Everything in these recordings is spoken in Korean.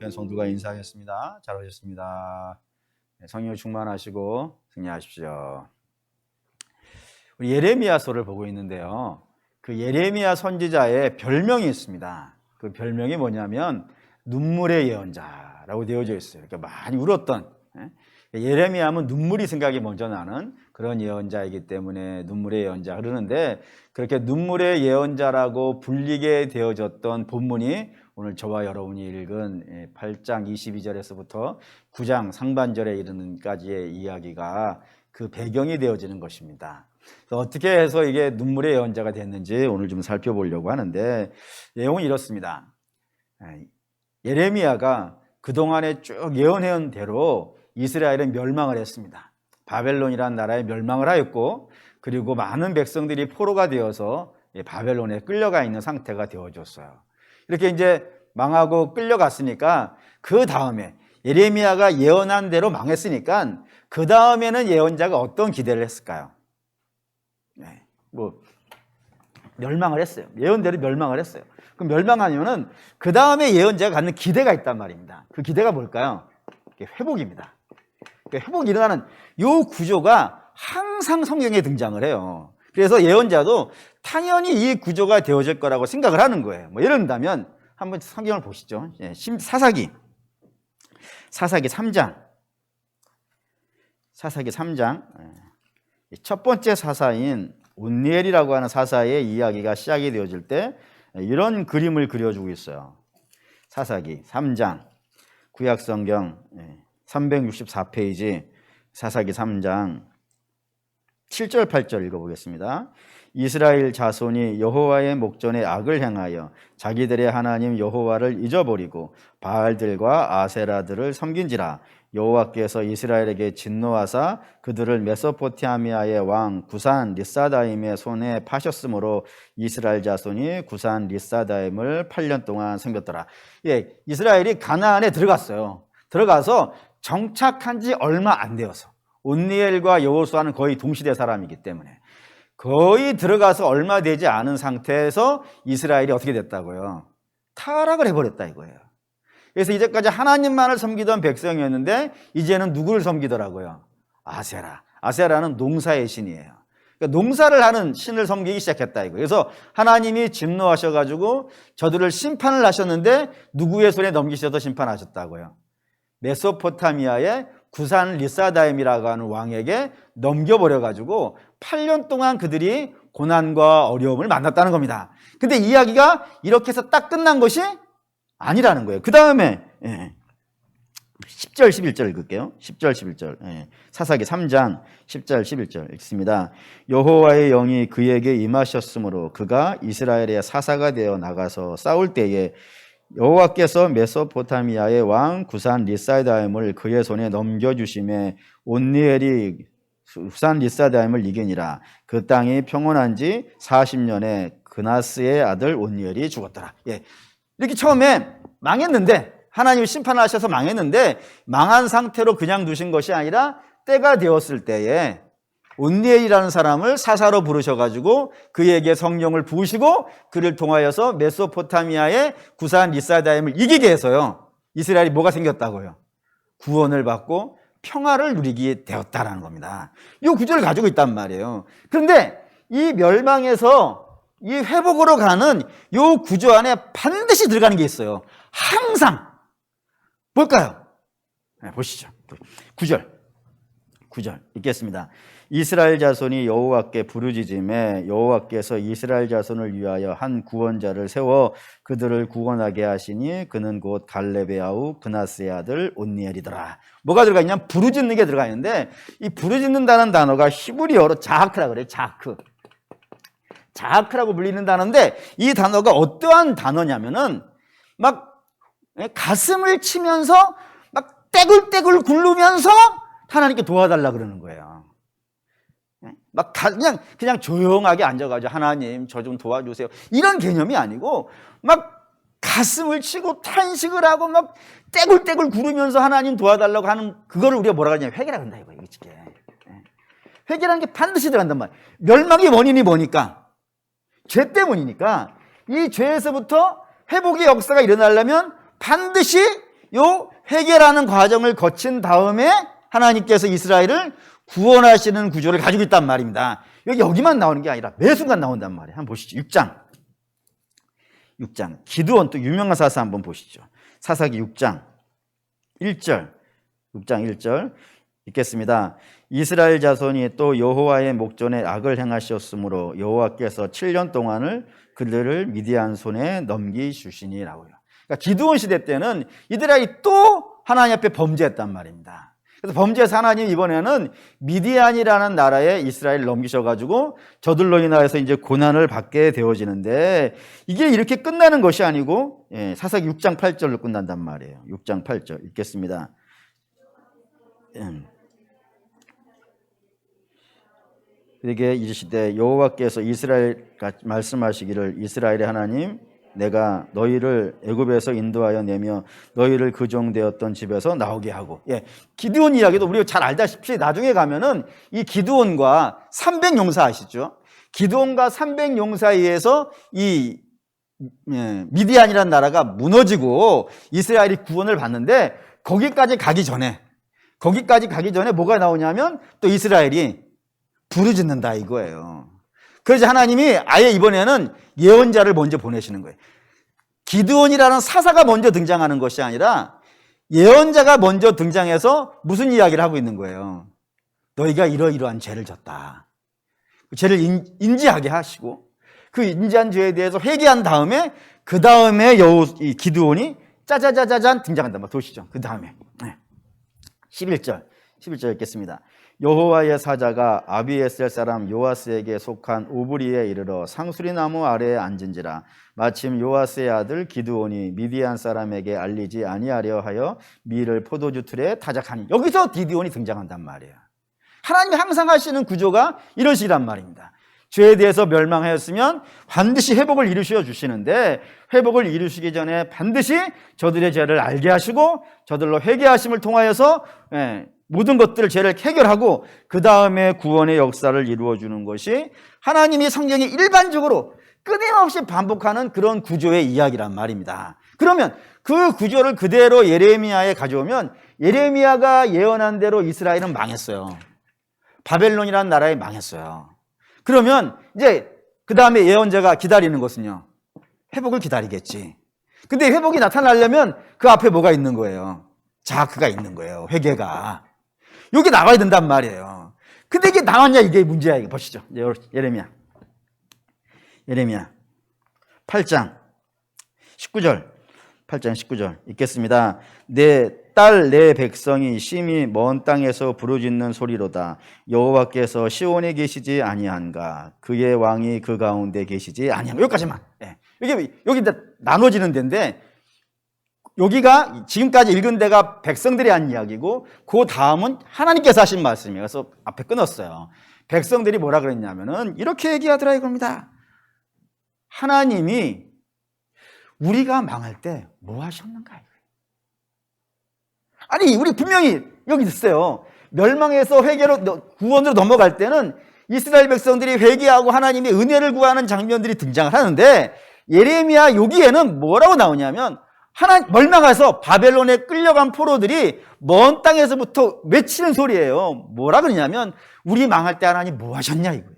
그냥 성도가 인사하겠습니다. 잘 오셨습니다. 성령을 충만하시고 승리하십시오. 우리 예레미야서를 보고 있는데요. 그 예레미야 선지자의 별명이 있습니다. 그 별명이 뭐냐면 눈물의 예언자라고 되어져 있어요. 그러니까 많이 울었던, 예레미야 하면 눈물이 생각이 먼저 나는 그런 예언자이기 때문에 눈물의 예언자 그러는데, 그렇게 눈물의 예언자라고 불리게 되어졌던 본문이 오늘 저와 여러분이 읽은 8장 22절에서부터 9장 상반절에 이르는까지의 이야기가 그 배경이 되어지는 것입니다. 어떻게 해서 이게 눈물의 예언자가 됐는지 오늘 좀 살펴보려고 하는데, 내용은 이렇습니다. 예레미야가 그동안에 쭉 예언해온 대로 이스라엘은 멸망을 했습니다. 바벨론이라는 나라에 멸망을 하였고, 그리고 많은 백성들이 포로가 되어서 바벨론에 끌려가 있는 상태가 되어졌어요. 이렇게 이제 망하고 끌려갔으니까 그 다음에 예레미야가 예언한 대로 망했으니까 그 다음에는 예언자가 어떤 기대를 했을까요? 멸망을 했어요. 예언대로 멸망을 했어요. 그럼 멸망하면은 그 다음에 예언자가 갖는 기대가 있단 말입니다. 그 기대가 뭘까요? 회복입니다. 회복이 일어나는 이 구조가 항상 성경에 등장을 해요. 그래서 예언자도 당연히 이 구조가 되어질 거라고 생각을 하는 거예요. 예를 들면 한번 성경을 보시죠. 사사기 3장. 사사기 3장. 첫 번째 사사인 온니엘이라고 하는 사사의 이야기가 시작이 되어질 때 이런 그림을 그려주고 있어요. 사사기 3장, 구약성경 364페이지 사사기 3장 7절 8절 읽어보겠습니다. 이스라엘 자손이 여호와의 목전에 악을 행하여 자기들의 하나님 여호와를 잊어버리고 바알들과 아세라들을 섬긴지라. 여호와께서 이스라엘에게 진노하사 그들을 메소포타미아의 왕 구산 리사다임의 손에 파셨으므로 이스라엘 자손이 구산 리사다임을 8년 동안 섬겼더라. 이스라엘이 가나안에 들어갔어요. 들어가서 정착한 지 얼마 안 되어서, 온니엘과 여호수아는 거의 동시대 사람이기 때문에 거의 들어가서 얼마 되지 않은 상태에서 이스라엘이 어떻게 됐다고요? 타락을 해버렸다 이거예요. 그래서 이제까지 하나님만을 섬기던 백성이었는데 이제는 누구를 섬기더라고요? 아세라. 아세라는 농사의 신이에요. 그러니까 농사를 하는 신을 섬기기 시작했다 이거예요. 그래서 하나님이 진노하셔가지고 저들을 심판을 하셨는데 누구의 손에 넘기셔서 심판하셨다고요? 메소포타미아의 구산 리사다임이라고 하는 왕에게 넘겨버려가지고 8년 동안 그들이 고난과 어려움을 만났다는 겁니다. 근데 이야기가 이렇게 해서 딱 끝난 것이 아니라는 거예요. 그 다음에 10절 11절 읽을게요. 10절 11절 사사기 3장 10절 11절 읽습니다. 여호와의 영이 그에게 임하셨으므로 그가 이스라엘의 사사가 되어 나가서 싸울 때에 여호와께서 메소포타미아의 왕 구산 리사다임을 그의 손에 넘겨주심에 온니엘이 구산 리사다임을 이기니라. 그 땅이 평온한 지 40년에 그나스의 아들 온니엘이 죽었더라. 이렇게 처음에 망했는데, 하나님이 심판을 하셔서 망했는데, 망한 상태로 그냥 두신 것이 아니라 때가 되었을 때에 온니엘이라는 사람을 사사로 부르셔가지고 그에게 성령을 부으시고 그를 통하여서 메소포타미아의 구산 리사다임을 이기게 해서요, 이스라엘이 뭐가 생겼다고요? 구원을 받고 평화를 누리게 되었다라는 겁니다. 이 구조를 가지고 있단 말이에요. 그런데 이 멸망에서 이 회복으로 가는 이 구조 안에 반드시 들어가는 게 있어요. 항상. 뭘까요? 보시죠. 9절 읽겠습니다. 이스라엘 자손이 여호와께 부르짖음에 여호와께서 이스라엘 자손을 위하여 한 구원자를 세워 그들을 구원하게 하시니 그는 곧 갈렙의 아우 그나스의 아들 온니엘이더라. 뭐가 들어가 있냐면 부르짖는 게 들어가 있는데, 이 부르짖는다는 단어가 히브리어로 자하크라고 그래요. 자하크라고 불리는 단어인데, 이 단어가 어떠한 단어냐면은 막 가슴을 치면서 막 떼굴떼굴 굴르면서 하나님께 도와달라 그러는 거예요. 막 그냥 조용하게 앉아가지고 하나님 저 좀 도와주세요 이런 개념이 아니고, 막 가슴을 치고 탄식을 하고 막 떼굴떼굴 구르면서 하나님 도와달라고 하는 그거를 우리가 뭐라고 하냐면 회개라고 한다 이거예요. 회개라는 게 반드시 들어간단 말이에요. 멸망의 원인이 뭐니까? 죄 때문이니까 이 죄에서부터 회복의 역사가 일어나려면 반드시 요 회개라는 과정을 거친 다음에 하나님께서 이스라엘을 구원하시는 구조를 가지고 있단 말입니다. 여기만 나오는 게 아니라 매 순간 나온단 말이에요. 한번 보시죠. 6장. 기드온, 또 유명한 사사 한번 보시죠. 사사기 6장 1절. 6장 1절 읽겠습니다. 이스라엘 자손이 또 여호와의 목전에 악을 행하셨으므로 여호와께서 7년 동안을 그들을 미디안 손에 넘기주시니라고요. 그러니까 기드온 시대 때는 이스라엘이 또 하나님 앞에 범죄했단 말입니다. 그래서 범죄해서 하나님 이번에는 미디안이라는 나라에 이스라엘을 넘기셔가지고 저들로 인하여서 이제 고난을 받게 되어지는데, 이게 이렇게 끝나는 것이 아니고 사사기 6장 8절로 끝난단 말이에요. 6장 8절 읽겠습니다. 그에게 이르시되 여호와께서 이스라엘 말씀하시기를 이스라엘의 하나님 내가 너희를 애굽에서 인도하여 내며 너희를 그종되었던 집에서 나오게 하고. 기드온 이야기도 우리가 잘 알다시피 나중에 가면은 이 기드온과 300용사 아시죠? 기드온과 300용사에 의해서 이 미디안이라는 나라가 무너지고 이스라엘이 구원을 받는데, 거기까지 가기 전에 뭐가 나오냐면 또 이스라엘이 부르짖는다 이거예요. 그래서 하나님이 아예 이번에는 예언자를 먼저 보내시는 거예요. 기드온이라는 사사가 먼저 등장하는 것이 아니라 예언자가 먼저 등장해서 무슨 이야기를 하고 있는 거예요. 너희가 이러이러한 죄를 졌다. 그 죄를 인지하게 하시고, 그 인지한 죄에 대해서 회개한 다음에 그 다음에 이 기드온이 짜자자자잔 등장한단 말이에요. 보시죠. 그 다음에 11절 읽겠습니다. 여호와의 사자가 아비에셀 사람 요아스에게 속한 오브리에 이르러 상수리 나무 아래에 앉은지라. 마침 요아스의 아들 기드온이 미디안 사람에게 알리지 아니하려 하여 밀을 포도주 틀에 타작하니. 여기서 기드온이 등장한단 말이에요. 하나님이 항상 하시는 구조가 이런 식이란 말입니다. 죄에 대해서 멸망하였으면 반드시 회복을 이루셔 주시는데, 회복을 이루시기 전에 반드시 저들의 죄를 알게 하시고 저들로 회개하심을 통하여서 모든 것들을 죄를 해결하고 그 다음에 구원의 역사를 이루어주는 것이 하나님이 성경에 일반적으로 끊임없이 반복하는 그런 구조의 이야기란 말입니다. 그러면 그 구조를 그대로 예레미야에 가져오면, 예레미야가 예언한 대로 이스라엘은 망했어요. 바벨론이라는 나라에 망했어요. 그러면 이제 그 다음에 예언자가 기다리는 것은요, 회복을 기다리겠지. 근데 회복이 나타나려면 그 앞에 뭐가 있는 거예요? 자크가 있는 거예요. 회개가. 여기 나와야 된단 말이에요. 근데 이게 나왔냐, 이게 문제야. 이거 보시죠. 예레미야 8장 19절 읽겠습니다. 내 딸 내 백성이 심히 먼 땅에서 부르짖는 소리로다. 여호와께서 시온에 계시지 아니한가? 그의 왕이 그 가운데 계시지 아니한가? 여기까지만. 여기 나눠지는 데인데, 여기가 지금까지 읽은 데가 백성들이 한 이야기고, 그 다음은 하나님께서 하신 말씀이에요. 그래서 앞에 끊었어요. 백성들이 뭐라 그랬냐면은 이렇게 얘기하더라 이겁니다. 하나님이 우리가 망할 때 뭐 하셨는가? 아니, 우리 분명히 여기 있어요. 멸망에서 회개로 구원으로 넘어갈 때는 이스라엘 백성들이 회개하고 하나님의 은혜를 구하는 장면들이 등장을 하는데, 예레미야 여기에는 뭐라고 나오냐면, 멸망해서 바벨론에 끌려간 포로들이 먼 땅에서부터 외치는 소리예요. 뭐라 그러냐면, 우리 망할 때 하나님 뭐 하셨냐 이거예요.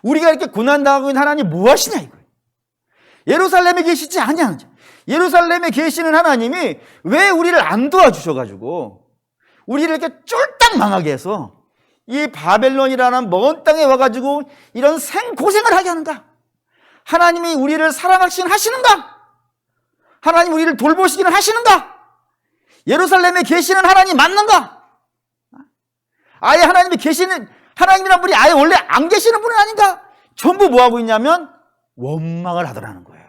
우리가 이렇게 고난당하고 있는 하나님 뭐 하시냐 이거예요. 예루살렘에 계시지 않냐. 예루살렘에 계시는 하나님이 왜 우리를 안 도와주셔가지고 우리를 이렇게 쫄딱 망하게 해서 이 바벨론이라는 먼 땅에 와가지고 이런 생고생을 하게 하는가? 하나님이 우리를 사랑하시긴 하시는가? 하나님 우리를 돌보시기는 하시는가? 예루살렘에 계시는 하나님 맞는가? 아예 하나님이 계시는, 하나님이란 분이 아예 원래 안 계시는 분은 아닌가? 전부 뭐 하고 있냐면 원망을 하더라는 거예요.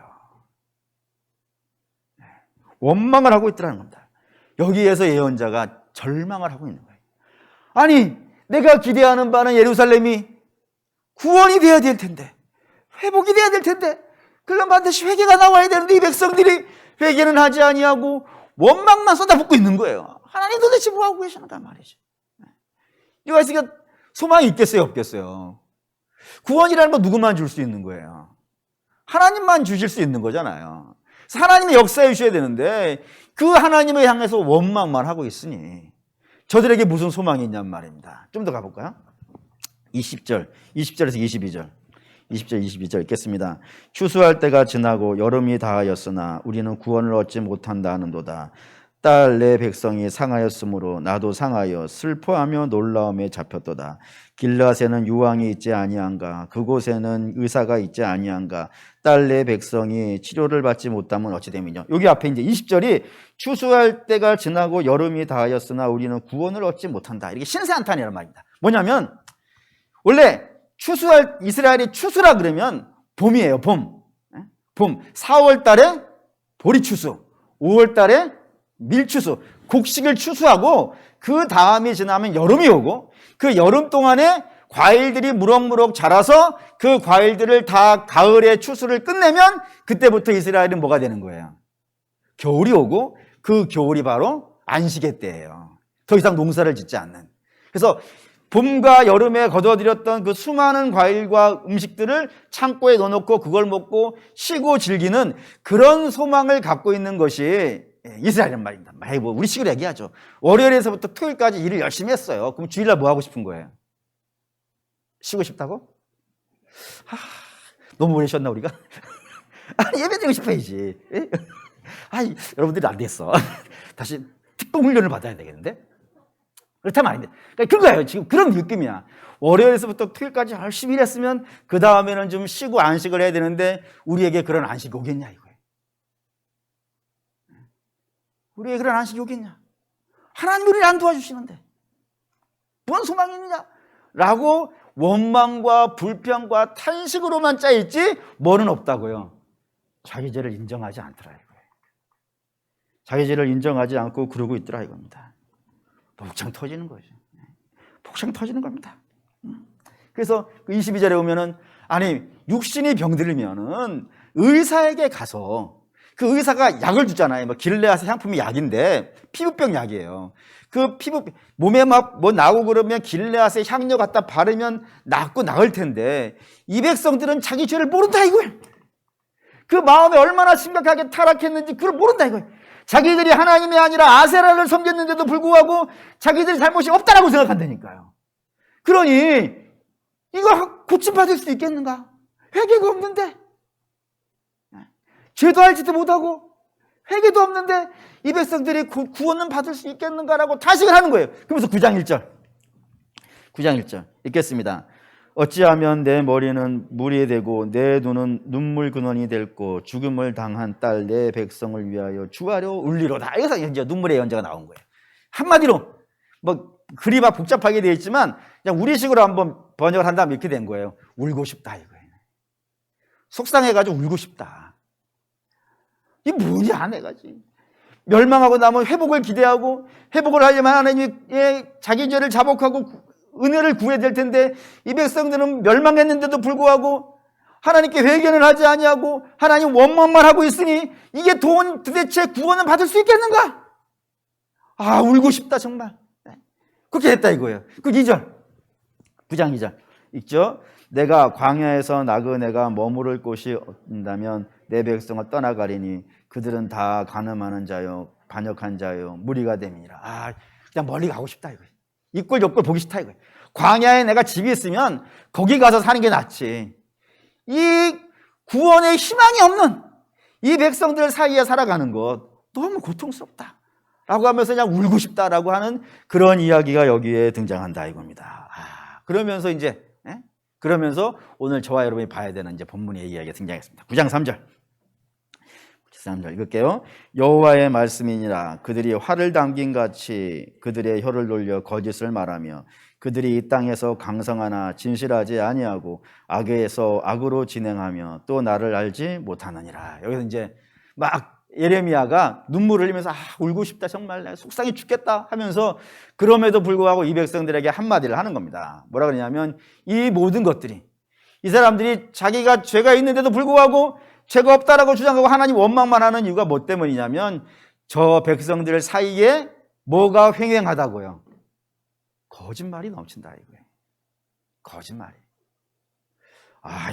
원망을 하고 있더라는 겁니다. 여기에서 예언자가 절망을 하고 있는 거예요. 아니, 내가 기대하는 바는 예루살렘이 구원이 돼야 될 텐데, 회복이 돼야 될 텐데, 그럼 반드시 회개가 나와야 되는데 이 백성들이 회개는 하지 아니하고 원망만 쏟아붓고 있는 거예요. 하나님 도대체 뭐 하고 계시는가 말이죠. 이거 있으니까 소망이 있겠어요, 없겠어요? 구원이라는 건 누구만 줄 수 있는 거예요? 하나님만 주실 수 있는 거잖아요. 그래서 하나님이 역사해 주셔야 되는데 그 하나님을 향해서 원망만 하고 있으니 저들에게 무슨 소망이 있냔 말입니다. 좀 더 가볼까요? 20절에서 22절. 20절, 22절 읽겠습니다. 추수할 때가 지나고 여름이 다하였으나 우리는 구원을 얻지 못한다 하는도다. 딸 내 백성이 상하였으므로 나도 상하여 슬퍼하며 놀라움에 잡혔도다. 길앗에는 유황이 있지 아니한가? 그곳에는 의사가 있지 아니한가? 딸 내 백성이 치료를 받지 못하면 어찌 됨이냐? 여기 앞에 이제 20절이 추수할 때가 지나고 여름이 다하였으나 우리는 구원을 얻지 못한다. 이렇게 신세한탄이라는 말입니다. 뭐냐면 원래 이스라엘이 추수라 그러면 봄이에요. 봄. 4월 달에 보리추수, 5월 달에 밀추수, 곡식을 추수하고 그 다음이 지나면 여름이 오고 그 여름 동안에 과일들이 무럭무럭 자라서 그 과일들을 다 가을에 추수를 끝내면 그때부터 이스라엘은 뭐가 되는 거예요? 겨울이 오고 그 겨울이 바로 안식의 때예요. 더 이상 농사를 짓지 않는. 그래서 봄과 여름에 거둬들였던 그 수많은 과일과 음식들을 창고에 넣어놓고 그걸 먹고 쉬고 즐기는 그런 소망을 갖고 있는 것이 이스라엘이란 말입니다. 뭐 우리식으로 얘기하죠. 월요일에서부터 토요일까지 일을 열심히 했어요. 그럼 주일날 뭐 하고 싶은 거예요? 쉬고 싶다고? 너무 오래 쉬었나 우리가? 예배 드리고 싶어야지. 여러분들이 안 됐어. 다시 특공 훈련을 받아야 되겠는데? 그렇다면 아닌데. 그러니까 그거예요. 지금 그런 느낌이야. 월요일에서부터 토요일까지 열심히 일했으면 그 다음에는 좀 쉬고 안식을 해야 되는데 우리에게 그런 안식이 오겠냐 이거예요. 우리에게 그런 안식이 오겠냐? 하나님이 우리를 안 도와주시는데 뭔 소망이 있느냐? 라고 원망과 불평과 탄식으로만 짜있지 뭐는 없다고요. 자기 죄를 인정하지 않더라 이거예요. 자기 죄를 인정하지 않고 그러고 있더라 이겁니다. 복창 터지는 거죠. 복창 터지는 겁니다. 그래서 그 22절에 오면은 아니 육신이 병들면은 의사에게 가서 그 의사가 약을 주잖아요. 뭐 길레앗의 향품이 약인데 피부병 약이에요. 그 몸에 막 뭐 나고 그러면 길레앗의 향료 갖다 바르면 낫고 나을 텐데 이 백성들은 자기 죄를 모른다 이거예요. 그 마음에 얼마나 심각하게 타락했는지 그걸 모른다 이거예요. 자기들이 하나님이 아니라 아세라를 섬겼는데도 불구하고 자기들이 잘못이 없다라고 생각한다니까요. 그러니 이거 고침받을 수 있겠는가? 회개가 없는데 죄도 알지도 못하고 회개도 없는데 이 백성들이 구원은 받을 수 있겠는가라고 탄식을 하는 거예요. 그러면서 9장 1절 읽겠습니다. 어찌하면 내 머리는 물이 되고 내 눈은 눈물 근원이 됐고 죽음을 당한 딸 내 백성을 위하여 주하려 울리로다. 여기서 이제 눈물의 연자가 나온 거예요. 한마디로 뭐 글이 막 복잡하게 되어 있지만 그냥 우리식으로 한번 번역을 한다면 이렇게 된 거예요. 울고 싶다 이거예요. 속상해가지고 울고 싶다. 이게 뭐냐 내가 지금 멸망하고 나면 회복을 기대하고 회복을 하려면 하나님이 자기 죄를 자복하고 은혜를 구해야 될 텐데 이 백성들은 멸망했는데도 불구하고 하나님께 회개는 하지 아니하고 하나님 원망만 하고 있으니 이게 도대체 구원은 받을 수 있겠는가? 울고 싶다 정말. 그렇게 했다 이거예요. 그 2절 9장 2절 있죠? 내가 광야에서 나그네가 머무를 곳이 없다면 내 백성을 떠나가리니 그들은 다 간음하는 자요 반역한 자요 무리가 됨이라. 그냥 멀리 가고 싶다 이거예요. 이꼴 저꼴 보기 싫다 이거예요. 광야에 내가 집이 있으면 거기 가서 사는 게 낫지. 이 구원의 희망이 없는 이 백성들 사이에 살아가는 것 너무 고통스럽다 라고 하면서 그냥 울고 싶다라고 하는 그런 이야기가 여기에 등장한다 이겁니다. 그러면서 그러면서 오늘 저와 여러분이 봐야 되는 이제 본문의 이야기가 등장했습니다. 9장 3절 읽을게요. 여호와의 말씀이니라. 그들이 활을 당긴 같이 그들의 혀를 돌려 거짓을 말하며 그들이 이 땅에서 강성하나 진실하지 아니하고 악에서 악으로 진행하며 또 나를 알지 못하느니라. 여기서 이제 막 예레미야가 눈물을 흘리면서 울고 싶다 정말 속상해 죽겠다 하면서 그럼에도 불구하고 이 백성들에게 한마디를 하는 겁니다. 뭐라 그러냐면 이 모든 것들이 이 사람들이 자기가 죄가 있는데도 불구하고 죄가 없다라고 주장하고 하나님 원망만 하는 이유가 뭐 때문이냐면 저 백성들 사이에 뭐가 횡행하다고요? 거짓말이 넘친다 이거예요. 거짓말이.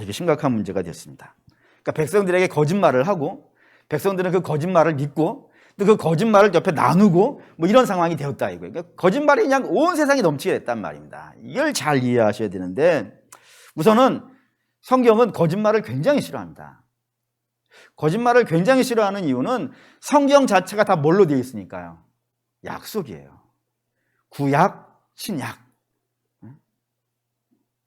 이게 심각한 문제가 됐습니다. 그러니까 백성들에게 거짓말을 하고 백성들은 그 거짓말을 믿고 또 그 거짓말을 옆에 나누고 뭐 이런 상황이 되었다 이거예요. 그러니까 거짓말이 그냥 온 세상에 넘치게 됐단 말입니다. 이걸 잘 이해하셔야 되는데, 우선은 성경은 거짓말을 굉장히 싫어합니다. 거짓말을 굉장히 싫어하는 이유는 성경 자체가 다 뭘로 되어 있으니까요. 약속이에요. 구약, 신약.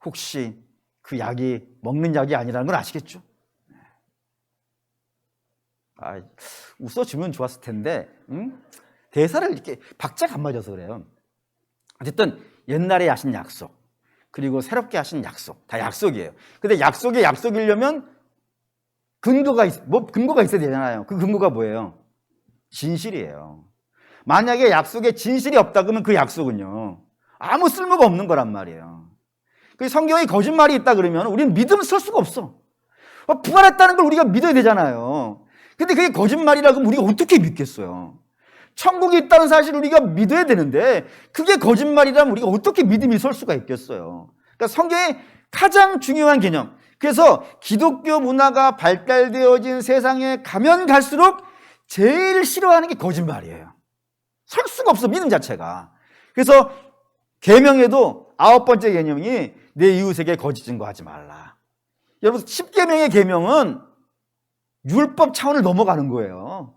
혹시 그 약이 먹는 약이 아니라는 걸 아시겠죠? 웃어주면 좋았을 텐데, 대사를 이렇게 박자가 안 맞아서 그래요. 어쨌든 옛날에 하신 약속, 그리고 새롭게 하신 약속, 다 약속이에요. 근데 약속이 약속이려면 근거가 있어야 되잖아요. 그 근거가 뭐예요? 진실이에요. 만약에 약속에 진실이 없다 그러면 그 약속은요, 아무 쓸모가 없는 거란 말이에요. 그 성경에 거짓말이 있다 그러면 우리는 믿음을 쓸 수가 없어. 부활했다는 걸 우리가 믿어야 되잖아요. 근데 그게 거짓말이라고 하면 우리가 어떻게 믿겠어요? 천국이 있다는 사실을 우리가 믿어야 되는데 그게 거짓말이라면 우리가 어떻게 믿음이 설 수가 있겠어요? 그러니까 성경의 가장 중요한 개념. 그래서 기독교 문화가 발달되어진 세상에 가면 갈수록 제일 싫어하는 게 거짓말이에요. 설 수가 없어, 믿음 자체가. 그래서 계명에도 9번째 개념이 내 이웃에게 거짓 증거하지 말라. 여러분, 10계명의 계명은 율법 차원을 넘어가는 거예요.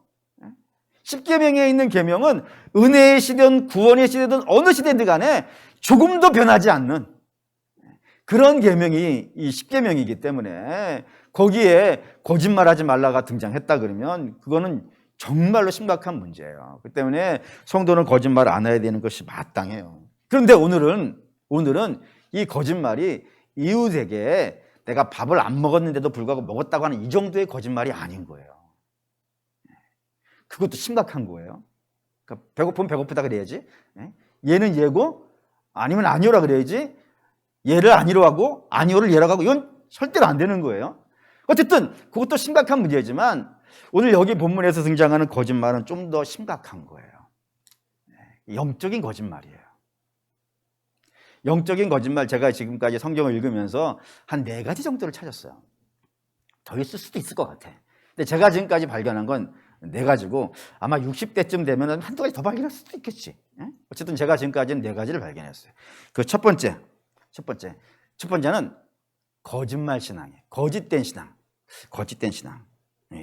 10계명에 있는 계명은 은혜의 시대든 구원의 시대든 어느 시대든 간에 조금도 변하지 않는 그런 계명이 이 10계명이기 때문에 거기에 거짓말하지 말라가 등장했다 그러면 그거는 정말로 심각한 문제예요. 그렇기 때문에 성도는 거짓말을 안 해야 되는 것이 마땅해요. 그런데 오늘은 이 거짓말이 이웃에게 내가 밥을 안 먹었는데도 불구하고 먹었다고 하는 이 정도의 거짓말이 아닌 거예요. 그것도 심각한 거예요. 그러니까 배고프면 배고프다 그래야지. 얘는 얘고 아니면 아니오라 그래야지. 얘를 아니로 하고 아니오를 얘라고 하고 이건 절대로 안 되는 거예요. 어쨌든 그것도 심각한 문제지만 오늘 여기 본문에서 등장하는 거짓말은 좀 더 심각한 거예요. 영적인 거짓말이에요. 영적인 거짓말, 제가 지금까지 성경을 읽으면서 한 4가지 정도를 찾았어요. 더 있을 수도 있을 것 같아. 근데 제가 지금까지 발견한 건 4가지고 아마 60대쯤 되면 한두 가지 더 발견할 수도 있겠지. 어쨌든 제가 지금까지는 4가지를 발견했어요. 그 첫 번째는 거짓말 신앙이에요. 거짓된 신앙.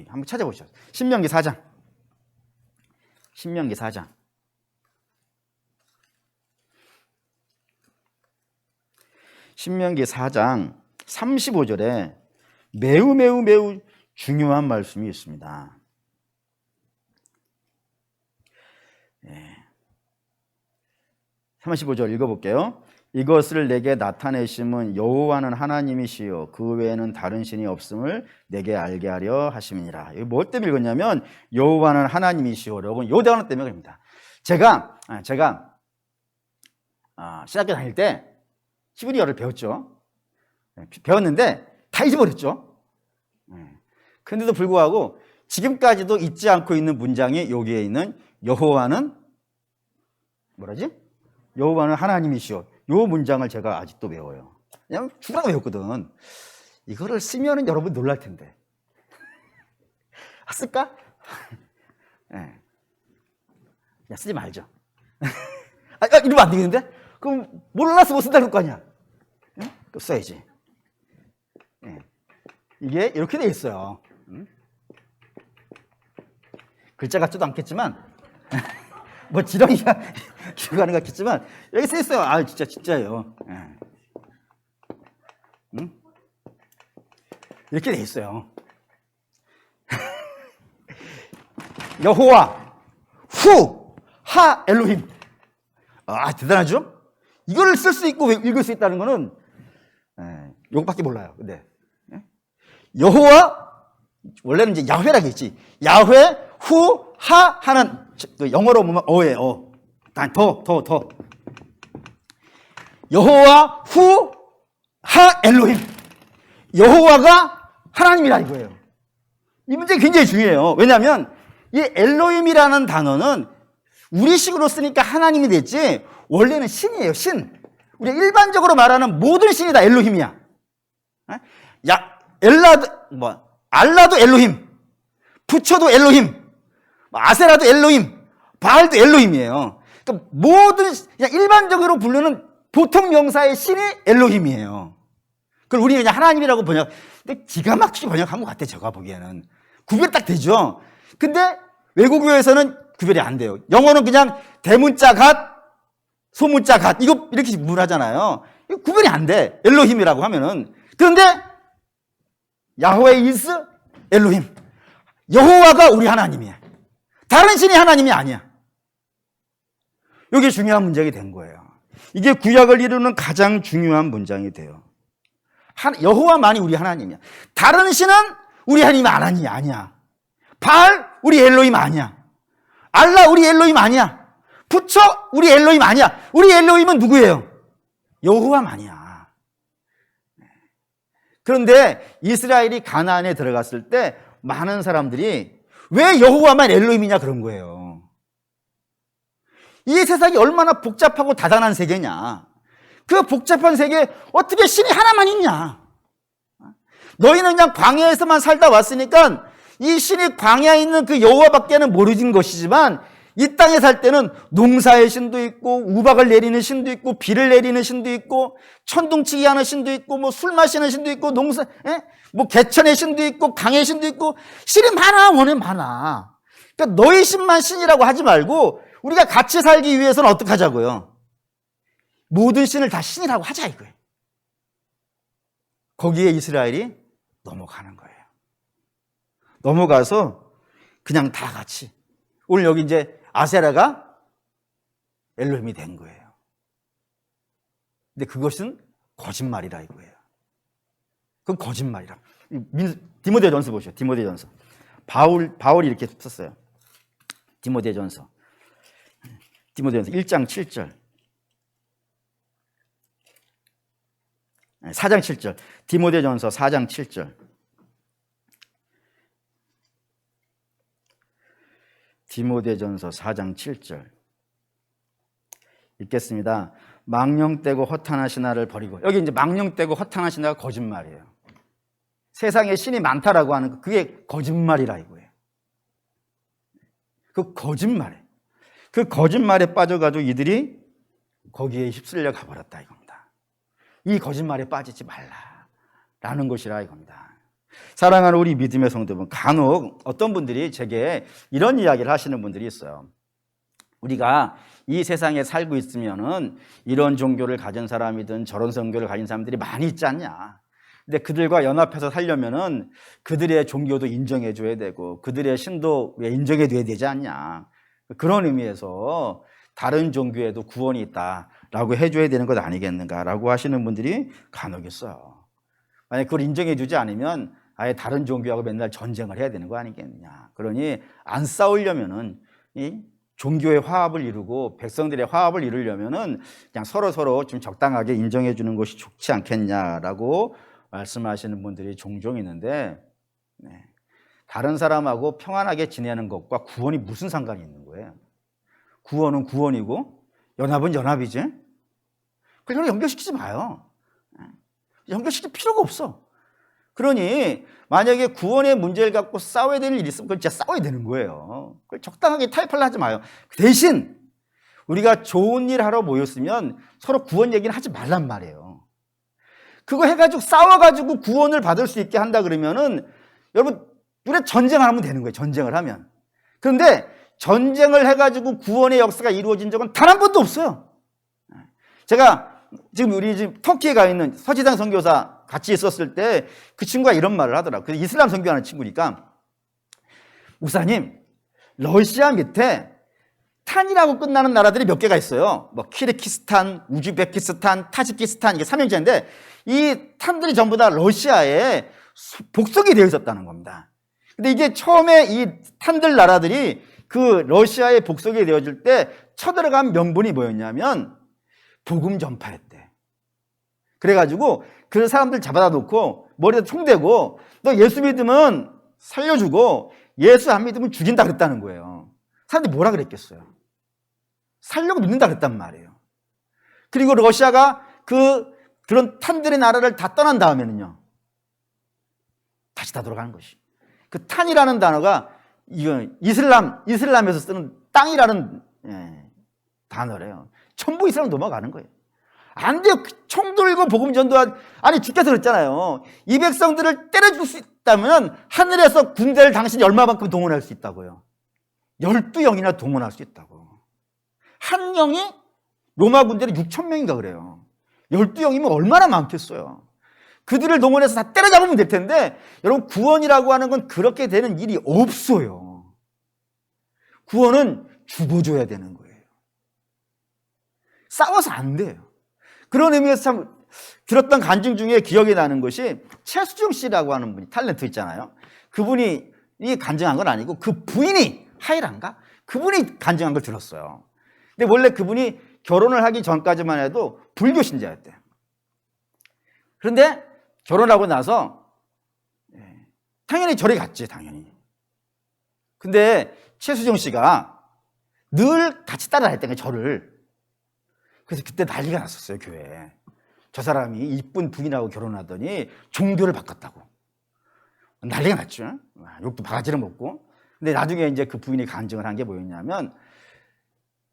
한번 찾아보시죠. 신명기 4장. 신명기 4장 35절에 매우 중요한 말씀이 있습니다. 35절 읽어볼게요. 이것을 내게 나타내심은 여호와는 하나님이시요 그 외에는 다른 신이 없음을 내게 알게 하려 하심이니라. 이거 뭐 때문에 읽었냐면 여호와는 하나님이시요, 여러분 요 단어 때문에 그럽니다. 제가 신학교 다닐 때 히브리어를 배웠죠. 배웠는데 다 잊어버렸죠. 그런데도 불구하고 지금까지도 잊지 않고 있는 문장이 여기에 있는 여호와는 여호와는 하나님이시오. 요 문장을 제가 아직도 외워요. 그냥 죽으라고 외웠거든. 이거를 쓰면은 여러분 놀랄 텐데. 쓸까? 그냥 쓰지 말죠. 이러면 안 되겠는데? 그럼 몰라서 못 쓴다는 거 아니야? 써야지. 이게 이렇게 돼 있어요. 글자 같지도 않겠지만 뭐 지렁이가 기억하는 것 같겠지만 여기 써 있어요. 진짜예요. 이렇게 돼 있어요. 여호와 후 하 엘로힘. 대단하죠? 이거를 쓸 수 있고 읽을 수 있다는 거는 요것밖에 몰라요. 근데 여호와 원래는 이제 야훼라고 했지. 야훼 후 하 하는 영어로 보면 어예요. 더 여호와 후 하 엘로힘. 여호와가 하나님이라 이거예요. 이 문제 굉장히 중요해요. 왜냐하면 이 엘로힘이라는 단어는 우리식으로 쓰니까 하나님이 됐지 원래는 신이에요. 신. 우리가 일반적으로 말하는 모든 신이 다 엘로힘이야. 알라도 엘로힘, 부처도 엘로힘, 아세라도 엘로힘, 바알도 엘로힘이에요. 그러니까 모든 그냥 일반적으로 부르는 보통 명사의 신이 엘로힘이에요. 그걸 우리는 그냥 하나님이라고 번역, 근데 기가 막히게 번역한 것 같아, 제가 보기에는. 구별 딱 되죠. 근데 외국어에서는 구별이 안 돼요. 영어는 그냥 대문자 갓, 소문자 갓, 이거 이렇게 구분하잖아요. 이거 구별이 안 돼. 엘로힘이라고 하면은. 그런데 야훼 이스 엘로힘. 여호와가 우리 하나님이야. 다른 신이 하나님이 아니야. 이게 중요한 문장이 된 거예요. 이게 구약을 이루는 가장 중요한 문장이 돼요. 여호와만이 우리 하나님이야. 다른 신은 우리 하나님이 아니야. 바알 우리 엘로힘 아니야. 알라 우리 엘로힘 아니야. 부처 우리 엘로힘 아니야. 우리 엘로힘은 누구예요? 여호와만이야. 그런데 이스라엘이 가나안에 들어갔을 때 많은 사람들이 왜 여호와만 엘로힘이냐 그런 거예요. 이 세상이 얼마나 복잡하고 다단한 세계냐. 그 복잡한 세계에 어떻게 신이 하나만 있냐. 너희는 그냥 광야에서만 살다 왔으니까 이 신이 광야에 있는 그 여호와밖에는 모르는 것이지만 이 땅에 살 때는 농사의 신도 있고 우박을 내리는 신도 있고 비를 내리는 신도 있고 천둥치기 하는 신도 있고 뭐 술 마시는 신도 있고 뭐 개천의 신도 있고 강의 신도 있고 신이 많아. 워낙 많아. 그러니까 너희 신만 신이라고 하지 말고 우리가 같이 살기 위해서는 어떻게 하자고요? 모든 신을 다 신이라고 하자 이거예요. 거기에 이스라엘이 넘어가는 거예요. 넘어가서 그냥 다 같이 오늘 여기 이제 아세라가 엘로힘이 된 거예요. 근데 그것은 거짓말이라 이거예요. 그건 거짓말이라. 디모데전서 보시죠. 디모데전서. 바울이 이렇게 썼어요. 디모데전서 1장 7절. 4장 7절. 디모데전서 4장 7절. 디모데전서 4장 7절. 읽겠습니다. 망령되고 허탄한 신화를 버리고. 여기 이제 망령되고 허탄한 신화가 거짓말이에요. 세상에 신이 많다라고 하는 거, 그게 거짓말이라 이거예요. 그 거짓말에. 그 거짓말에 빠져가지고 이들이 거기에 휩쓸려 가버렸다 이겁니다. 이 거짓말에 빠지지 말라라는 것이라 이겁니다. 사랑하는 우리 믿음의 성도분, 간혹 어떤 분들이 제게 이런 이야기를 하시는 분들이 있어요. 우리가 이 세상에 살고 있으면은 이런 종교를 가진 사람이든 저런 종교를 가진 사람들이 많이 있지 않냐. 근데 그들과 연합해서 살려면은 그들의 종교도 인정해줘야 되고 그들의 신도 인정해줘야 되지 않냐. 그런 의미에서 다른 종교에도 구원이 있다라고 해줘야 되는 것 아니겠는가라고 하시는 분들이 간혹 있어요. 만약 그걸 인정해주지 않으면 아예 다른 종교하고 맨날 전쟁을 해야 되는 거 아니겠느냐. 그러니 안 싸우려면은 이 종교의 화합을 이루고 백성들의 화합을 이루려면은 그냥 서로 좀 적당하게 인정해 주는 것이 좋지 않겠냐라고 말씀하시는 분들이 종종 있는데, 다른 사람하고 평안하게 지내는 것과 구원이 무슨 상관이 있는 거예요? 구원은 구원이고 연합은 연합이지. 그걸 연결시키지 마요. 연결시킬 필요가 없어. 그러니 만약에 구원의 문제를 갖고 싸워야 되는 일이 있으면 그걸 진짜 싸워야 되는 거예요. 그걸 적당하게 타협하려 하지 마요. 대신 우리가 좋은 일 하러 모였으면 서로 구원 얘기는 하지 말란 말이에요. 그거 해가지고 싸워가지고 구원을 받을 수 있게 한다 그러면은 여러분 우리가 전쟁을 하면 되는 거예요. 전쟁을 하면. 그런데 전쟁을 해가지고 구원의 역사가 이루어진 적은 단 한 번도 없어요. 제가 지금 우리 집 터키에 가 있는 서지상 선교사 같이 있었을 때 그 친구가 이런 말을 하더라고요. 그 이슬람 선교하는 친구니까, 목사님, 러시아 밑에 탄이라고 끝나는 나라들이 몇 개가 있어요. 뭐 키르기스탄, 우즈베키스탄, 타지키스탄, 이게 삼형제인데 이 탄들이 전부 다 러시아에 복속이 되어 있었다는 겁니다. 근데 이게 처음에 이 탄들 나라들이 그 러시아에 복속이 되어질 때 쳐들어간 명분이 뭐였냐면 복음 전파했대. 그래가지고 그 사람들 잡아다 놓고 머리에 총대고 너 예수 믿으면 살려주고 예수 안 믿으면 죽인다 그랬다는 거예요. 사람들이 뭐라 그랬겠어요? 살려고 믿는다 그랬단 말이에요. 그리고 러시아가 그런 탄들의 나라를 다 떠난 다음에는요, 다시 다 돌아가는 것이. 그 탄이라는 단어가 이건 이슬람에서 쓰는 땅이라는 단어래요. 전부 이슬람 넘어가는 거예요. 안 돼요. 총 들고 복음 전도한, 아니 주께서 그랬잖아요. 이 백성들을 때려줄 수 있다면 하늘에서 군대를 당신이 얼마만큼 동원할 수 있다고요. 12영이나 동원할 수 있다고. 한 영이 로마 군대를 6,000명인가 그래요. 12영이면 얼마나 많겠어요. 그들을 동원해서 다 때려잡으면 될 텐데, 여러분 구원이라고 하는 건 그렇게 되는 일이 없어요. 구원은 죽어줘야 되는 거예요. 싸워서 안 돼요. 그런 의미에서 참 들었던 간증 중에 기억이 나는 것이 최수정 씨라고 하는 분이, 탤런트 있잖아요. 그분이 간증한 건 아니고 그 부인이 하이란가? 그분이 간증한 걸 들었어요. 근데 원래 그분이 결혼을 하기 전까지만 해도 불교 신자였대요. 그런데 결혼하고 나서 당연히 절에 갔지, 당연히. 근데 최수정 씨가 늘 같이 따라다녔다는 거예요, 절을. 그래서 그때 난리가 났었어요, 교회에. 저 사람이 이쁜 부인하고 결혼하더니 종교를 바꿨다고. 난리가 났죠. 욕도 바가지를 먹고. 근데 나중에 이제 그 부인이 간증을 한 게 뭐였냐면,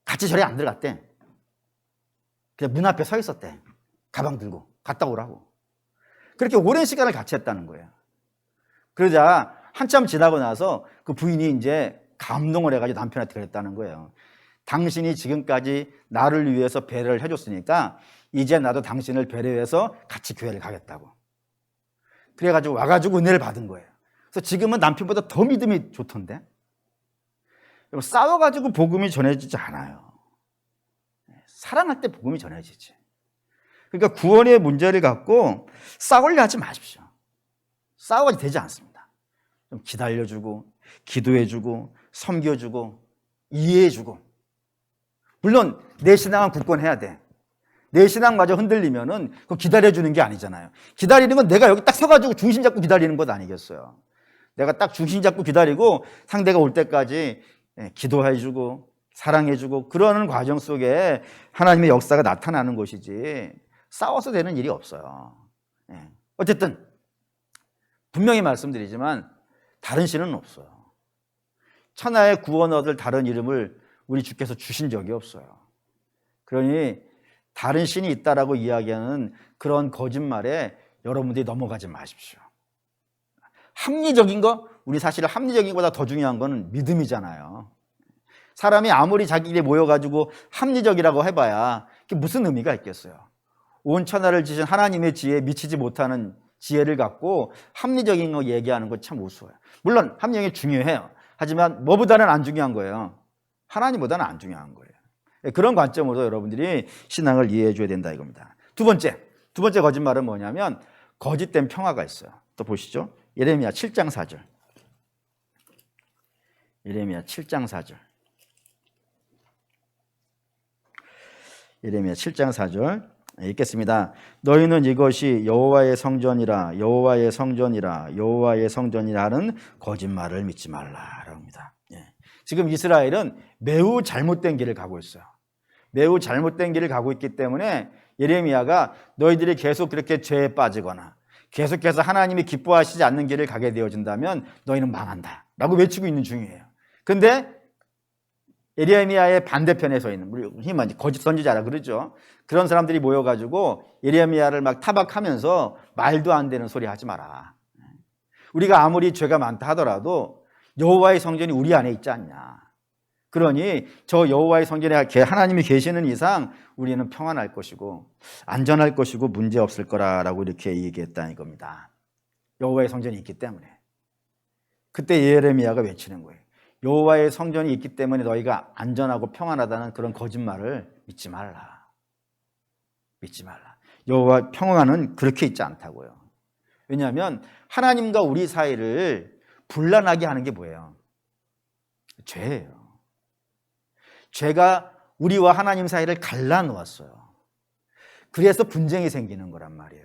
같이 절에 안 들어갔대. 그냥 문 앞에 서 있었대. 가방 들고 갔다 오라고. 그렇게 오랜 시간을 같이 했다는 거예요. 그러자 한참 지나고 나서 그 부인이 이제 감동을 해가지고 남편한테 그랬다는 거예요. 당신이 지금까지 나를 위해서 배려를 해줬으니까 이제 나도 당신을 배려해서 같이 교회를 가겠다고. 그래가지고 와가지고 은혜를 받은 거예요. 그래서 지금은 남편보다 더 믿음이 좋던데. 싸워가지고 복음이 전해지지 않아요. 사랑할 때 복음이 전해지지. 그러니까 구원의 문제를 갖고 싸우려 하지 마십시오. 싸워가지고 되지 않습니다. 좀 기다려주고, 기도해주고, 섬겨주고, 이해해주고. 물론 내 신앙은 굳건해야 돼. 내 신앙마저 흔들리면은 그거 기다려주는 게 아니잖아요. 기다리는 건 내가 여기 딱 서가지고 중심 잡고 기다리는 것 아니겠어요. 내가 딱 중심 잡고 기다리고 상대가 올 때까지 기도해주고 사랑해주고 그러는 과정 속에 하나님의 역사가 나타나는 것이지 싸워서 되는 일이 없어요. 어쨌든 분명히 말씀드리지만 다른 신은 없어요. 천하의 구원 얻을 다른 이름을 우리 주께서 주신 적이 없어요. 그러니 다른 신이 있다라고 이야기하는 그런 거짓말에 여러분들이 넘어가지 마십시오. 합리적인 거, 우리 사실 합리적인 것보다 더 중요한 건 믿음이잖아요. 사람이 아무리 자기끼리 모여가지고 합리적이라고 해봐야 그게 무슨 의미가 있겠어요. 온 천하를 지신 하나님의 지혜에 미치지 못하는 지혜를 갖고 합리적인 거 얘기하는 거 참 우스워요. 물론 합리적인 게 중요해요. 하지만 뭐보다는 안 중요한 거예요. 하나님보다는 안 중요한 거예요. 그런 관점으로 여러분들이 신앙을 이해해 줘야 된다 이겁니다. 두 번째 거짓말은 뭐냐면 거짓된 평화가 있어요. 또 보시죠. 예레미야 7장 4절. 예레미야 7장 4절. 예레미야 7장 4절 읽겠습니다. 너희는 이것이 여호와의 성전이라 여호와의 성전이라 여호와의 성전이라 하는 거짓말을 믿지 말라 합니다. 지금 이스라엘은 매우 잘못된 길을 가고 있어요. 매우 잘못된 길을 가고 있기 때문에 예레미야가 너희들이 계속 그렇게 죄에 빠지거나 계속해서 하나님이 기뻐하시지 않는 길을 가게 되어진다면 너희는 망한다 라고 외치고 있는 중이에요. 근데 예레미야의 반대편에 서 있는, 우리 힘은 거짓 선지자라 그러죠. 그런 사람들이 모여가지고 예레미야를 막 타박하면서 말도 안 되는 소리 하지 마라. 우리가 아무리 죄가 많다 하더라도 여호와의 성전이 우리 안에 있지 않냐. 그러니 저 여호와의 성전에 하나님이 계시는 이상 우리는 평안할 것이고 안전할 것이고 문제 없을 거라고 이렇게 얘기했다는 겁니다. 여호와의 성전이 있기 때문에. 그때 예레미야가 외치는 거예요. 여호와의 성전이 있기 때문에 너희가 안전하고 평안하다는 그런 거짓말을 믿지 말라. 믿지 말라. 여호와 평안은 그렇게 있지 않다고요. 왜냐하면 하나님과 우리 사이를 분란하게 하는 게 뭐예요? 죄예요. 죄가 우리와 하나님 사이를 갈라놓았어요. 그래서 분쟁이 생기는 거란 말이에요.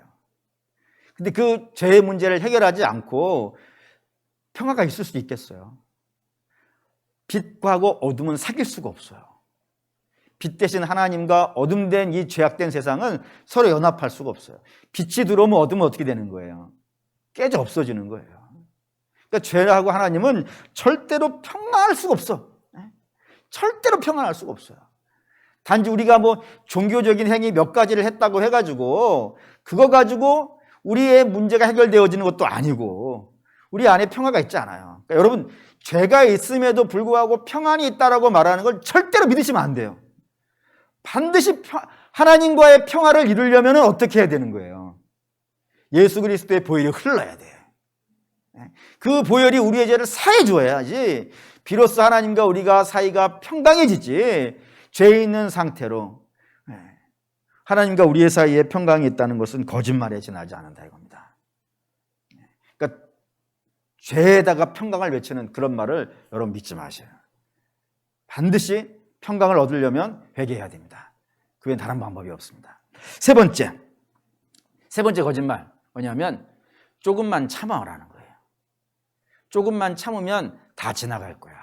근데 그 죄의 문제를 해결하지 않고 평화가 있을 수 있겠어요? 빛하고 어둠은 사귈 수가 없어요. 빛 대신 하나님과 어둠된 이 죄악된 세상은 서로 연합할 수가 없어요. 빛이 들어오면 어둠은 어떻게 되는 거예요? 깨져 없어지는 거예요. 그러니까 죄하고 하나님은 절대로 평안할 수가 없어. 절대로 평안할 수가 없어요. 단지 우리가 뭐 종교적인 행위 몇 가지를 했다고 해가지고 그거 가지고 우리의 문제가 해결되어지는 것도 아니고 우리 안에 평화가 있지 않아요. 그러니까 여러분, 죄가 있음에도 불구하고 평안이 있다라고 말하는 걸 절대로 믿으시면 안 돼요. 반드시 하나님과의 평화를 이루려면 어떻게 해야 되는 거예요? 예수 그리스도의 보혈이 흘러야 돼요. 그 보혈이 우리의 죄를 사해 주어야지 비로소 하나님과 우리가 사이가 평강해지지, 죄 있는 상태로 하나님과 우리의 사이에 평강이 있다는 것은 거짓말에 지나지 않는다 이겁니다. 그러니까 죄에다가 평강을 외치는 그런 말을 여러분 믿지 마세요. 반드시 평강을 얻으려면 회개해야 됩니다. 그 외엔 다른 방법이 없습니다. 세 번째 거짓말 뭐냐면 조금만 참아라는 거예요. 조금만 참으면 다 지나갈 거야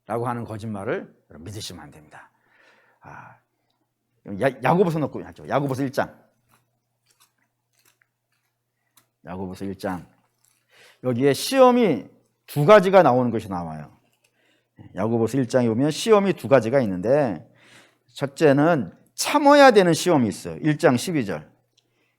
라고 하는 거짓말을 여러분 믿으시면 안 됩니다. 야고보서 넣고 하죠. 야고보서 1장. 야고보서 1장. 여기에 시험이 두 가지가 나오는 것이 나와요. 야고보서 1장에 보면 시험이 두 가지가 있는데, 첫째는 참아야 되는 시험이 있어요. 1장 12절.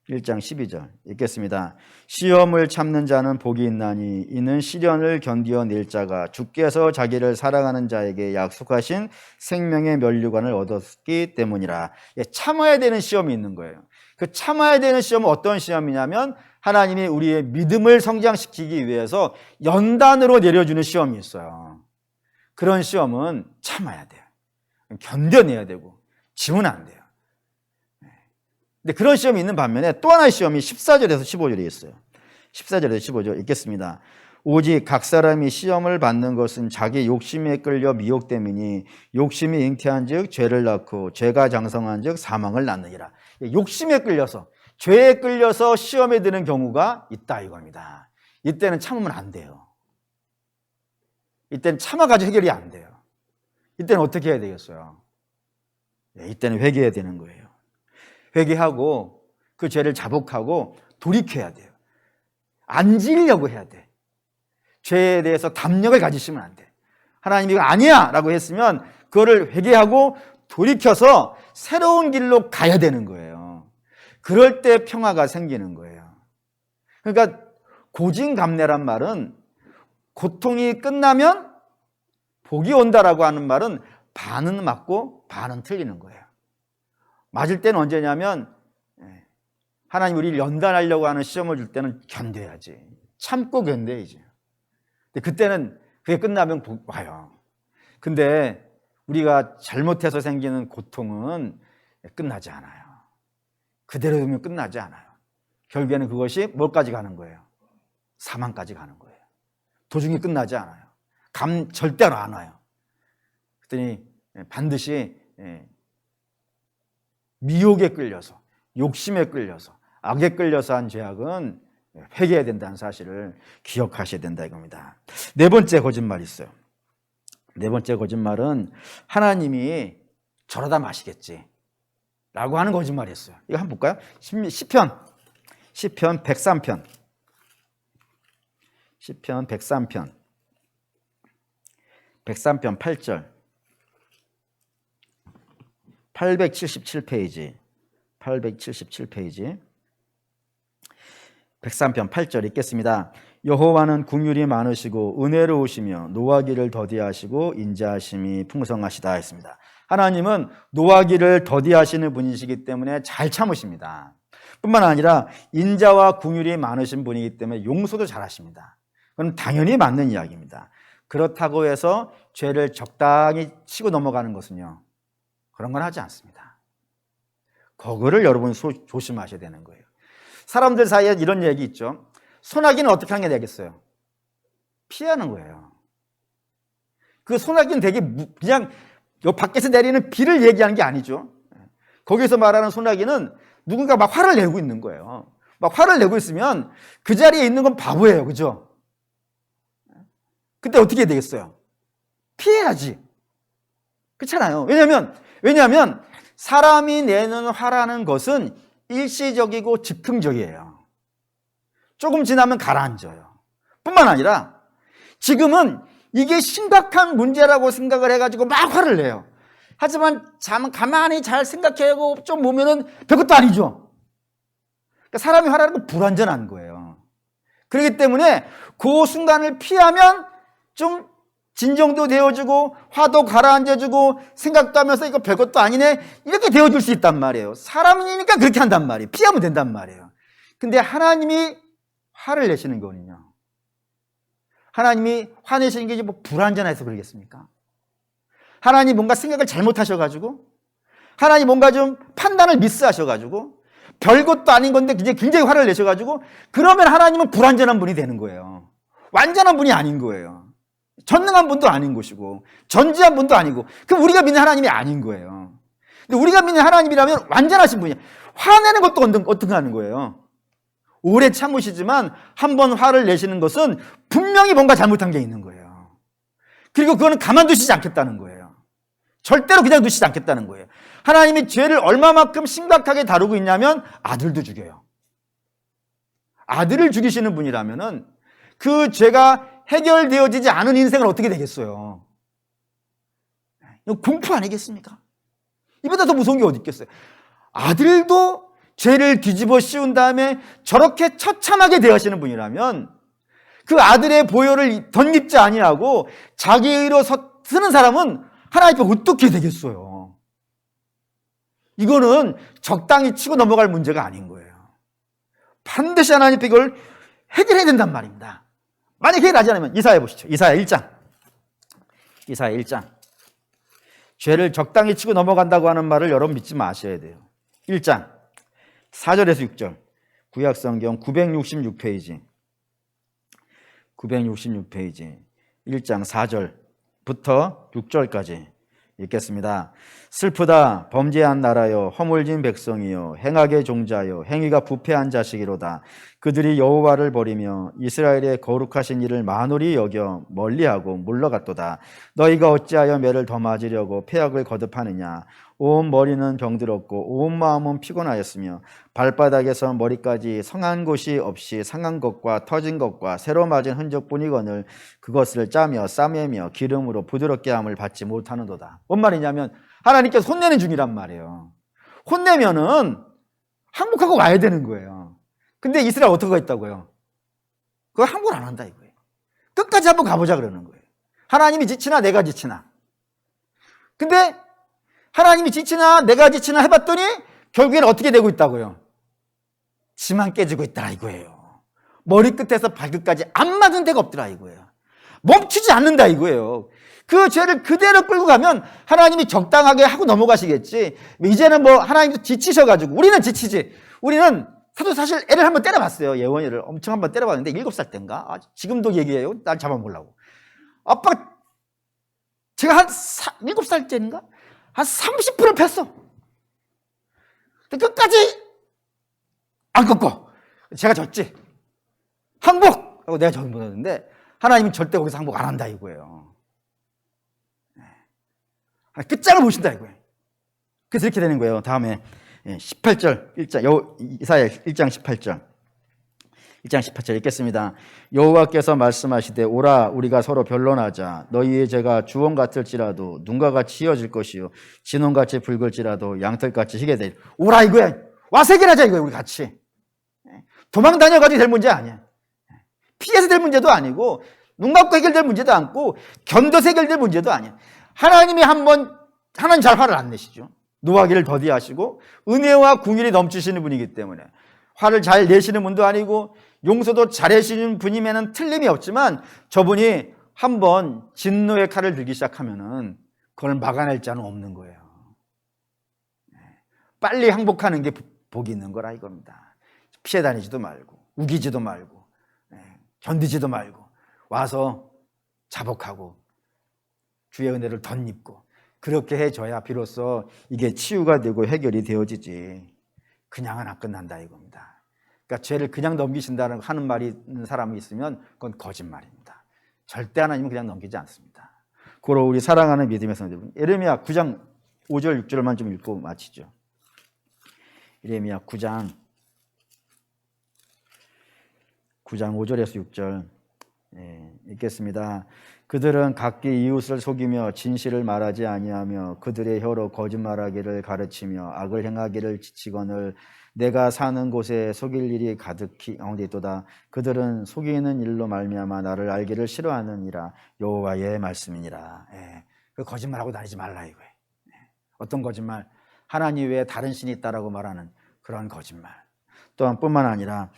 1장 12절 읽겠습니다. 시험을 참는 자는 복이 있나니 이는 시련을 견디어낼 자가 주께서 자기를 사랑하는 자에게 약속하신 생명의 면류관을 얻었기 때문이라. 참아야 되는 시험이 있는 거예요. 그 참아야 되는 시험은 어떤 시험이냐면 하나님이 우리의 믿음을 성장시키기 위해서 연단으로 내려주는 시험이 있어요. 그런 시험은 참아야 돼요. 견뎌내야 되고 지면 안 돼요. 근데 그런 시험이 있는 반면에 또 하나의 시험이 14절에서 15절에 있어요. 14절에서 15절 읽겠습니다. 오직 각 사람이 시험을 받는 것은 자기 욕심에 끌려 미혹됨이니 욕심이 잉태한 즉 죄를 낳고 죄가 장성한 즉 사망을 낳느니라. 욕심에 끌려서, 죄에 끌려서 시험에 드는 경우가 있다 이겁니다. 이때는 참으면 안 돼요. 이때는 참아가지고 해결이 안 돼요. 이때는 어떻게 해야 되겠어요? 이때는 회개해야 되는 거예요. 회개하고 그 죄를 자복하고 돌이켜야 돼요. 안 지으려고 해야 돼. 죄에 대해서 담력을 가지시면 안 돼. 하나님이 이거 아니야 라고 했으면 그거를 회개하고 돌이켜서 새로운 길로 가야 되는 거예요. 그럴 때 평화가 생기는 거예요. 그러니까 고진감래란 말은 고통이 끝나면 복이 온다라고 하는 말은 반은 맞고 반은 틀리는 거예요. 맞을 때는 언제냐면 하나님 우리를 연단하려고 하는 시험을 줄 때는 견뎌야지. 참고 견뎌야지. 근데 그때는 그게 끝나면 복 와요. 근데 우리가 잘못해서 생기는 고통은 끝나지 않아요. 그대로 두면 끝나지 않아요. 결국에는 그것이 뭘까지 가는 거예요? 사망까지 가는 거예요. 도중에 끝나지 않아요. 절대로 안 와요. 그랬더니 반드시 미혹에 끌려서, 욕심에 끌려서, 악에 끌려서 한 죄악은 회개해야 된다는 사실을 기억하셔야 된다 이겁니다. 네 번째 거짓말이 있어요. 네 번째 거짓말은 하나님이 저러다 마시겠지 라고 하는 거짓말이 있어요. 이거 한번 볼까요? 시편 103편. 시편 103편 8절 877페이지 103편 8절 읽겠습니다. 여호와는 긍휼이 많으시고 은혜로우시며 노하기를 더디하시고 인자하심이 풍성하시다 했습니다. 하나님은 노하기를 더디하시는 분이시기 때문에 잘 참으십니다. 뿐만 아니라 인자와 긍휼이 많으신 분이기 때문에 용서도 잘하십니다. 그건 당연히 맞는 이야기입니다. 그렇다고 해서 죄를 적당히 치고 넘어가는 것은요, 그런 건 하지 않습니다. 그거를 여러분 조심하셔야 되는 거예요. 사람들 사이에 이런 얘기 있죠. 소나기는 어떻게 하는 게 되겠어요? 피하는 거예요. 그 소나기는 되게 그냥 밖에서 내리는 비를 얘기하는 게 아니죠. 거기서 말하는 소나기는 누군가 막 화를 내고 있는 거예요. 막 화를 내고 있으면 그 자리에 있는 건 바보예요. 그죠? 그때 어떻게 해야 되겠어요? 피해야지. 그렇잖아요. 왜냐하면 사람이 내는 화라는 것은 일시적이고 즉흥적이에요. 조금 지나면 가라앉아요. 뿐만 아니라 지금은 이게 심각한 문제라고 생각을 해가지고 막 화를 내요. 하지만 가만히 잘 생각해보고 좀 보면은 별것도 아니죠. 그러니까 사람이 화나는 건 불완전한 거예요. 그렇기 때문에 그 순간을 피하면 좀 진정도 되어주고 화도 가라앉아주고 생각도 하면서 이거 별것도 아니네 이렇게 되어줄 수 있단 말이에요. 사람이니까 그렇게 한단 말이에요. 피하면 된단 말이에요. 근데 하나님이 화를 내시는 거는요, 하나님이 화내시는 게 뭐 불완전해서 그러겠습니까? 하나님 뭔가 생각을 잘못하셔가지고, 하나님 뭔가 좀 판단을 미스하셔가지고, 별것도 아닌 건데 이제 굉장히 화를 내셔가지고, 그러면 하나님은 불완전한 분이 되는 거예요. 완전한 분이 아닌 거예요. 전능한 분도 아닌 것이고, 전지한 분도 아니고, 그럼 우리가 믿는 하나님이 아닌 거예요. 근데 우리가 믿는 하나님이라면 완전하신 분이에요. 화내는 것도 어떻게 하는 거예요? 오래 참으시지만 한 번 화를 내시는 것은 분명히 뭔가 잘못한 게 있는 거예요. 그리고 그거는 가만두시지 않겠다는 거예요. 절대로 그냥 두시지 않겠다는 거예요. 하나님이 죄를 얼마만큼 심각하게 다루고 있냐면 아들도 죽여요. 아들을 죽이시는 분이라면은 그 죄가 해결되어지지 않은 인생은 어떻게 되겠어요? 이거 공포 아니겠습니까? 이보다 더 무서운 게 어디 있겠어요? 아들도 죄를 뒤집어 씌운 다음에 저렇게 처참하게 대하시는 분이라면 그 아들의 보혈을 덧입지 아니하고 자기 의로 쓰는 사람은 하나님 앞에 어떻게 되겠어요? 이거는 적당히 치고 넘어갈 문제가 아닌 거예요. 반드시 하나님 앞에 이걸 해결해야 된단 말입니다. 만약 해결하지 않으면 이사야 보시죠. 이사야 1장. 이사야 1장. 죄를 적당히 치고 넘어간다고 하는 말을 여러분 믿지 마셔야 돼요. 1장 4절에서 6절. 구약성경 966페이지. 966페이지. 1장 4절부터 6절까지 읽겠습니다. 슬프다 범죄한 나라여, 허물진 백성이여, 행악의 종자여, 행위가 부패한 자식이로다. 그들이 여호와를 버리며 이스라엘의 거룩하신 이를 만홀히 여겨 멀리하고 물러갔도다. 너희가 어찌하여 매를 더 맞으려고 폐역을 거듭하느냐. 온 머리는 병들었고 온 마음은 피곤하였으며 발바닥에서 머리까지 성한 곳이 없이 상한 것과 터진 것과 새로 맞은 흔적뿐이거늘 그것을 짜며 싸매며 기름으로 부드럽게 함을 받지 못하는도다. 뭔 말이냐면 하나님께서 혼내는 중이란 말이에요. 혼내면은 항복하고 와야 되는 거예요. 근데 이스라엘 어떻게 했다고요? 그거 항복을 안 한다 이거예요. 끝까지 한번 가보자 그러는 거예요. 하나님이 지치나 내가 지치나. 근데 하나님이 지치나 내가 지치나 해봤더니 결국에는 어떻게 되고 있다고요? 지만 깨지고 있더라 이거예요. 머리끝에서 발끝까지 안 맞은 데가 없더라 이거예요. 멈추지 않는다 이거예요. 그 죄를 그대로 끌고 가면 하나님이 적당하게 하고 넘어가시겠지. 이제는 뭐 하나님도 지치셔가지고, 우리는 지치지. 우리는 저도 사실 애를 한번 때려봤어요. 예원이를 엄청 한번 때려봤는데 7살 때인가? 지금도 얘기해요. 날 잡아보려고. 아빠 제가 한 7살 때인가? 한 30분을 팼어. 끝까지 안 꺾고 제가 졌지. 항복! 하고 내가 전보였는데 하나님은 절대 거기서 항복 안 한다 이거예요. 끝장을 보신다 이거예요. 그래서 이렇게 되는 거예요. 다음에 18절 1장 이사야 1장 18절 1장 18절 읽겠습니다. 여호와께서 말씀하시되 오라 우리가 서로 변론하자. 너희의 죄가 주홍 같을지라도 눈과 같이 희어질 것이요 진홍같이 붉을지라도 양털같이 희게 되리. 오라 이거야. 와서 해결하자 이거야. 우리 같이. 도망 다녀가지고 될 문제 아니야. 피해서 될 문제도 아니고 눈 감고 해결될 문제도 않고 견뎌서 해결될 문제도 아니야. 하나님이 하나님 잘 화를 안 내시죠. 노하기를 더디하시고 은혜와 궁율이 넘치시는 분이기 때문에 화를 잘 내시는 분도 아니고 용서도 잘하시는 분이면은 틀림이 없지만 저분이 한번 진노의 칼을 들기 시작하면은 그걸 막아낼 자는 없는 거예요. 빨리 항복하는 게 복이 있는 거라 이겁니다. 피해 다니지도 말고 우기지도 말고 견디지도 말고 와서 자복하고 주의 은혜를 덧입고 그렇게 해줘야 비로소 이게 치유가 되고 해결이 되어지지. 그냥은 안 끝난다 이겁니다. 그러니까 죄를 그냥 넘기신다는 하는 말이 있는 사람이 있으면 그건 거짓말입니다. 절대 하나님은 그냥 넘기지 않습니다. 고로 우리 사랑하는 믿음의 성도들, 예레미야 9장 5절 6절만 좀 읽고 마치죠. 예레미야 9장 5절에서 6절 읽겠습니다. 그들은 각기 이웃을 속이며 진실을 말하지 아니하며 그들의 혀로 거짓말하기를 가르치며 악을 행하기를 지치거늘 내가 사는 곳에 속일 일이 가득히 있도다. 그들은 속이는 일로 말미암아 나를 알기를 싫어하느니라. 여호와의 말씀이니라. 그 거짓말하고 다니지 말라 이거예요. 어떤 거짓말? 하나님 외에 다른 신이 있다라고 말하는 그런 거짓말. 또한 뿐만 아니라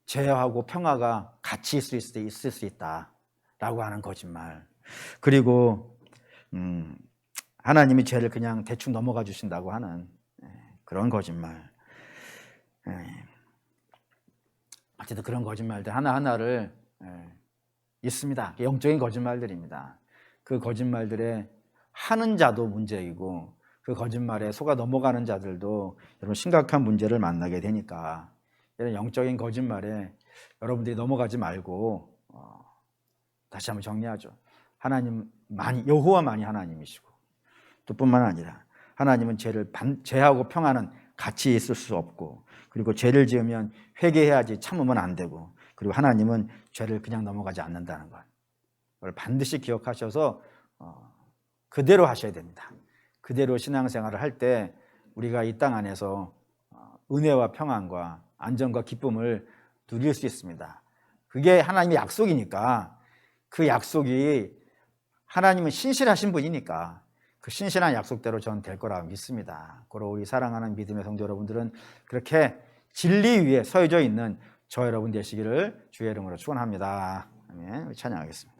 죄하고 평화가 같이 있을 수 있다라고 하는 거짓말. 그리고 하나님이 죄를 그냥 대충 넘어가 주신다고 하는 그런 거짓말. 어쨌든 그런 거짓말들 하나하나를 있습니다. 영적인 거짓말들입니다. 그 거짓말들에 하는 자도 문제이고 그 거짓말에 속아 넘어가는 자들도 여러분 심각한 문제를 만나게 되니까 이런 영적인 거짓말에 여러분들이 넘어가지 말고 다시 한번 정리하죠. 하나님만이, 여호와만이 하나님이시고 또 뿐만 아니라 하나님은 죄하고 평화는 같이 있을 수 없고 그리고 죄를 지으면 회개해야지 참으면 안 되고 그리고 하나님은 죄를 그냥 넘어가지 않는다는 것. 그걸 반드시 기억하셔서 그대로 하셔야 됩니다. 그대로 신앙생활을 할 때 우리가 이 땅 안에서 은혜와 평안과 안전과 기쁨을 누릴 수 있습니다. 그게 하나님의 약속이니까 그 약속이 하나님은 신실하신 분이니까 그 신실한 약속대로 전 될 거라고 믿습니다. 그리고 우리 사랑하는 믿음의 성도 여러분들은 그렇게 진리 위에 서여져 있는 저 여러분 되시기를 주의 이름으로 축원합니다. 아멘. 찬양하겠습니다.